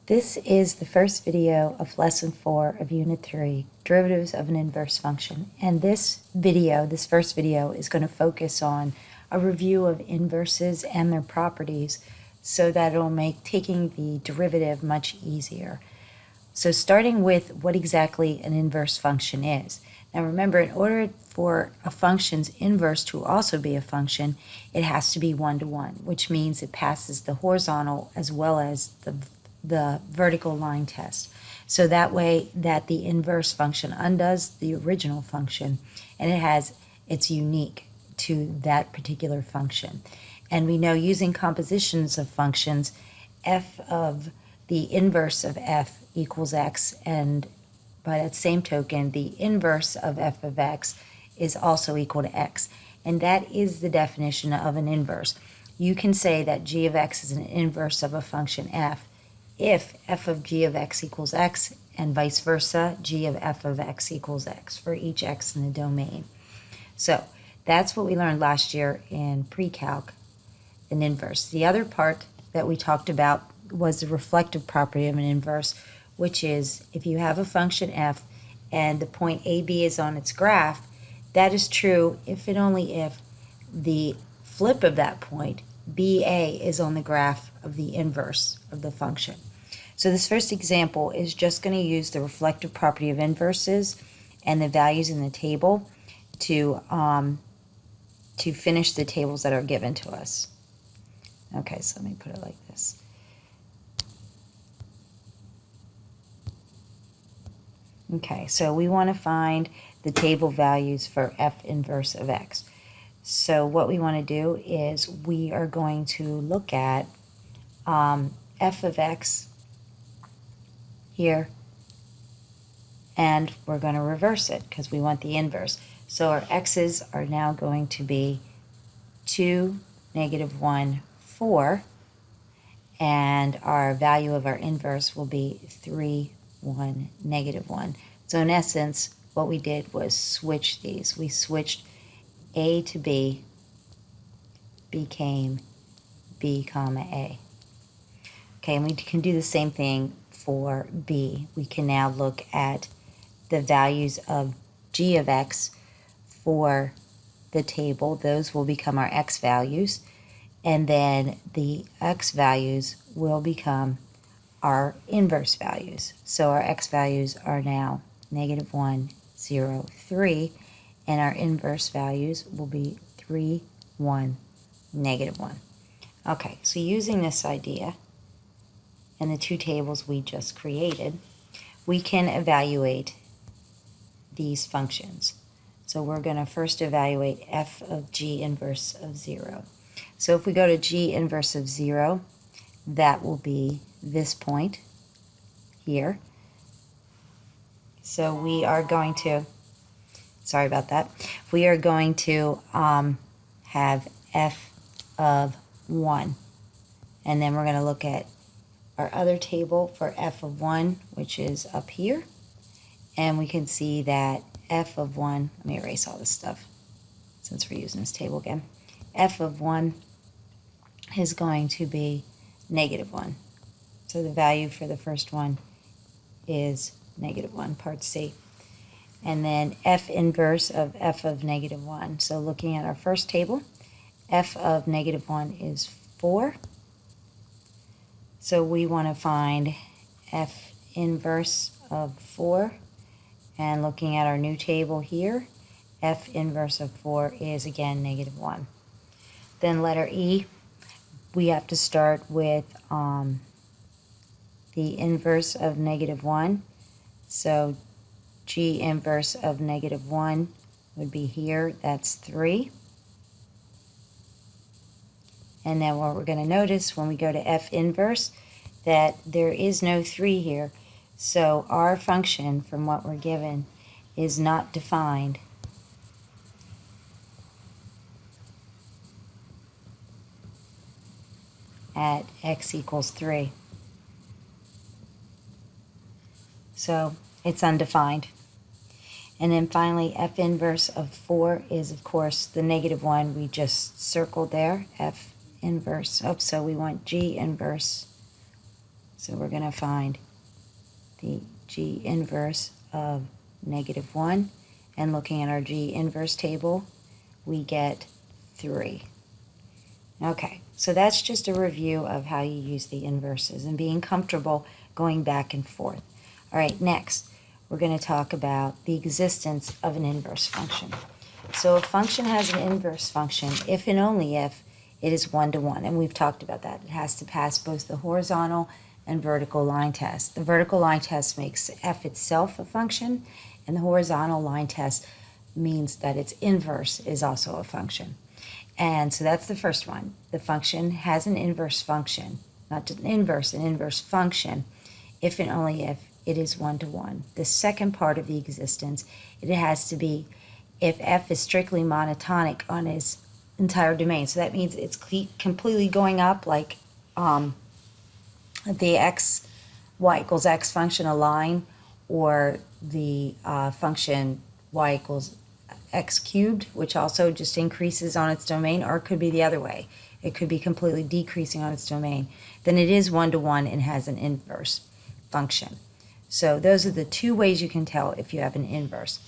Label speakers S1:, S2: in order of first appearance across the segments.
S1: This is the first video of Lesson 4 of Unit 3, Derivatives of an Inverse Function. And this first video, is going to focus on a review of inverses and their properties so that it'll make taking the derivative much easier. So starting with what exactly an inverse function is. Now remember, in order for a function's inverse to also be a function, it has to be one-to-one, which means it passes the horizontal as well as the vertical line test. So that way that the inverse function undoes the original function, and it's unique to that particular function. And we know, using compositions of functions, f of the inverse of f equals x, and by that same token, the inverse of f of x is also equal to x. And that is the definition of an inverse. You can say that g of x is an inverse of a function f if f of g of x equals x, and vice versa, g of f of x equals x for each x in the domain. So that's what we learned last year in pre-calc, an inverse. The other part that we talked about was the reflective property of an inverse, which is if you have a function f and the point AB is on its graph, that is true if and only if the flip of that point, BA, is on the graph of the inverse of the function. So this first example is just going to use the reflective property of inverses and the values in the table to finish the tables that are given to us. Okay, so let me put it like this. Okay, so we want to find the table values for f inverse of x. So what we want to do is we are going to look at f of x here, and we're going to reverse it because we want the inverse. So our x's are now going to be 2, -1, 4, and our value of our inverse will be 3, 1, -1. So in essence, what we did was switch these. We switched A to B, became B, A. Okay, and we can do the same thing for B. We can now look at the values of g of x for the table. Those will become our x values, and then the x values will become our inverse values. So our x values are now -1, 0, 3, and our inverse values will be 3, 1, -1. Okay, so using this idea and the two tables we just created, we can evaluate these functions. So we're going to first evaluate f of g inverse of 0. So if we go to g inverse of 0, that will be this point here. So we are going to, sorry about that, we are going to have f of 1. And then we're going to look at our other table for f of 1, which is up here. And we can see that f of 1, let me erase all this stuff since we're using this table again. F of 1 is going to be -1. So the value for the first one is -1, part C. And then f inverse of f of -1. So looking at our first table, f of -1 is 4. So we want to find f inverse of 4. And looking at our new table here, f inverse of 4 is again -1. Then letter E, we have to start with the inverse of -1. So g inverse of -1 would be here, that's 3. And then what we're going to notice when we go to f inverse, that there is no 3 here. So our function, from what we're given, is not defined at x equals 3. So it's undefined. And then finally, f inverse of 4 is, of course, the -1 we just circled there, f inverse. Oh, so we want g inverse. So we're going to find the G inverse of -1. And looking at our G inverse table, we get 3. Okay, so that's just a review of how you use the inverses and being comfortable going back and forth. All right, next, we're going to talk about the existence of an inverse function. So a function has an inverse function if and only if it is 1-to-1, and we've talked about that. It has to pass both the horizontal and vertical line test. The vertical line test makes f itself a function, and the horizontal line test means that its inverse is also a function. And so that's the first one. The function has an inverse function, not just an inverse function, if and only if it is 1-to-1. The second part of the existence, it has to be if f is strictly monotonic on its entire domain. So that means it's completely going up, like the y equals x function, a line, or the function y equals x cubed, which also just increases on its domain, or it could be the other way. It could be completely decreasing on its domain. Then it is 1-to-1 and has an inverse function. So those are the two ways you can tell if you have an inverse.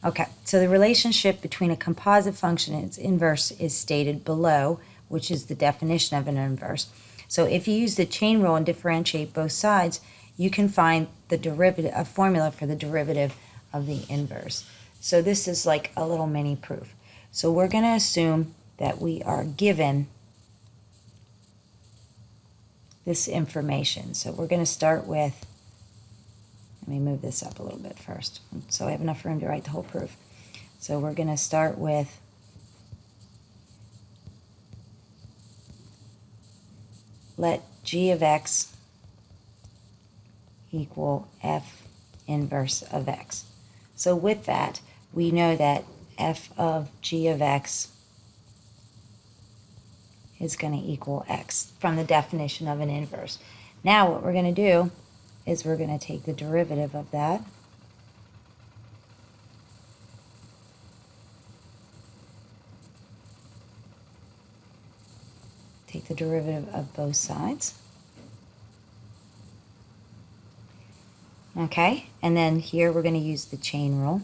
S1: Okay, so the relationship between a composite function and its inverse is stated below, which is the definition of an inverse. So if you use the chain rule and differentiate both sides, you can find the derivative, a formula for the derivative of the inverse. So this is like a little mini proof. So we're going to assume that we are given this information. So we're going to start with, let me move this up a little bit first so I have enough room to write the whole proof. So we're going to start with let g of x equal f inverse of x. So with that, we know that f of g of x is going to equal x from the definition of an inverse. Now what we're going to do is we're going to take the derivative of that. Take the derivative of both sides. Okay, and then here we're going to use the chain rule.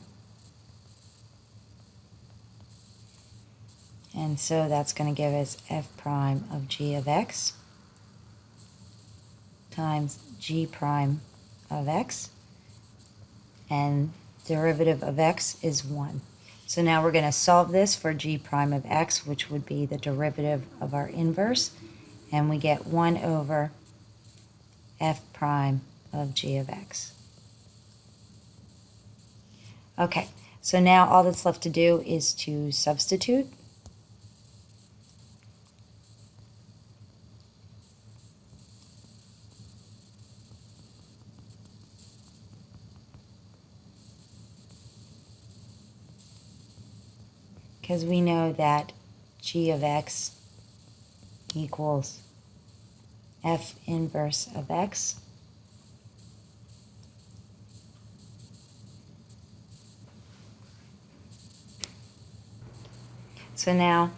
S1: And so that's going to give us f prime of g of x times g prime of x, and derivative of x is 1. So now we're going to solve this for g prime of x, which would be the derivative of our inverse, and we get 1 over f prime of g of x. Okay, so now all that's left to do is to substitute. Because we know that g of x equals f inverse of x. So now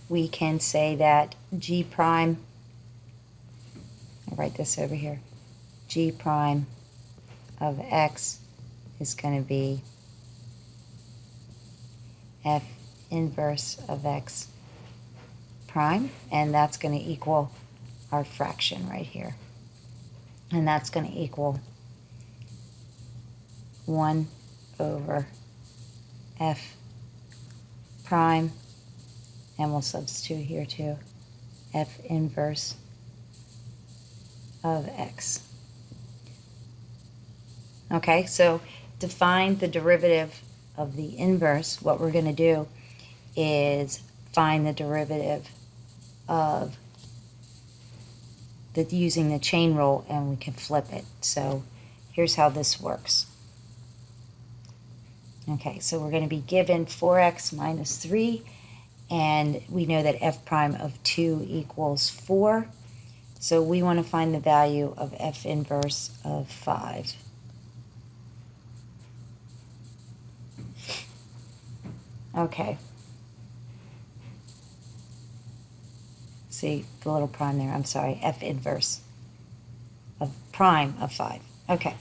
S1: we can say that g prime, I'll write this over here, g prime of x is going to be f inverse of x prime, and that's going to equal our fraction right here. And that's going to equal 1 over f prime, and we'll substitute here too, f inverse of x. Okay, so to find the derivative of the inverse, what we're going to do is find the derivative of using the chain rule, and we can flip it. So here's how this works. Okay, so we're going to be given 4x minus 3, and we know that f prime of 2 equals 4. So we want to find the value of f inverse of 5. Okay. See the little prime there, I'm sorry, f inverse of prime of 5. Okay,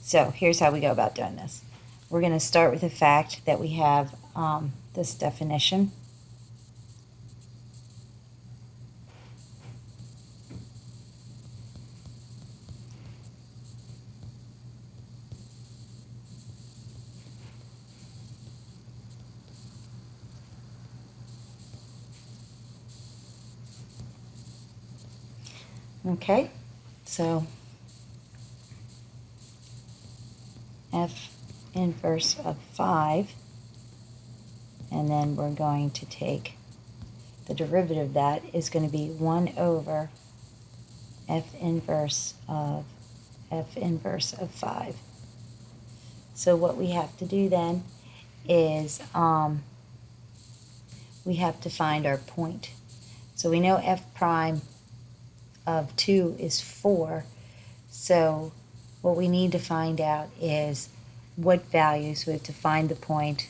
S1: so here's how we go about doing this. We're going to start with the fact that we have this definition. Okay, so f inverse of 5, and then we're going to take the derivative of that is going to be 1 over f inverse of 5. So what we have to do then is we have to find our point. So we know f prime of 2 is 4. So what we need to find out is what values. We have to find the point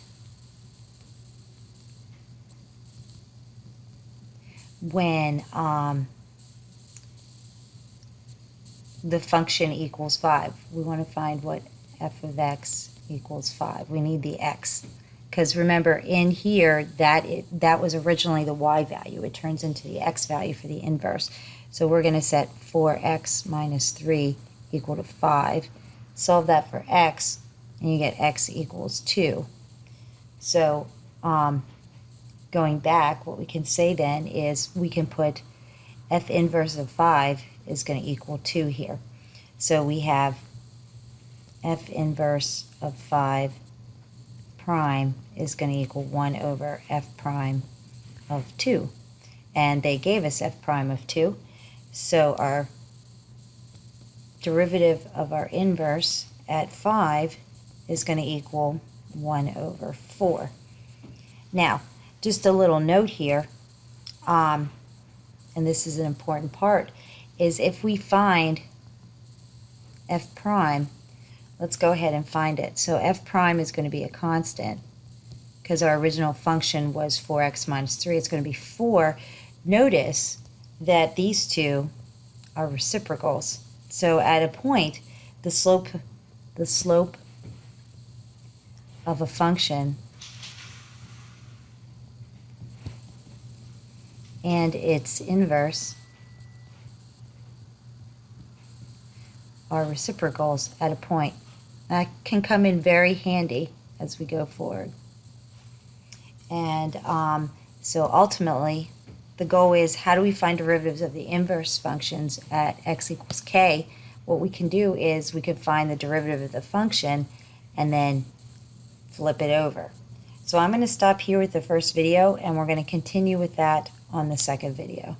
S1: when the function equals 5. We want to find what f of x equals 5. We need the x. Because remember, in here, that was originally the y value. It turns into the x value for the inverse. So we're going to set 4x minus 3 equal to 5. Solve that for x, and you get x equals 2. So going back, what we can say then is we can put f inverse of 5 is going to equal 2 here. So we have f inverse of 5 prime is going to equal 1 over f prime of 2. And they gave us f prime of 2. So our derivative of our inverse at 5 is going to equal 1 over 4. Now, just a little note here, and this is an important part, is if we find f prime, let's go ahead and find it. So f prime is going to be a constant because our original function was 4x minus 3. It's going to be 4. Notice that these two are reciprocals. So at a point, the slope of a function and its inverse are reciprocals at a point. That can come in very handy as we go forward. And so ultimately, the goal is how do we find derivatives of the inverse functions at x equals k? What we can do is we can find the derivative of the function and then flip it over. So I'm going to stop here with the first video, and we're going to continue with that on the second video.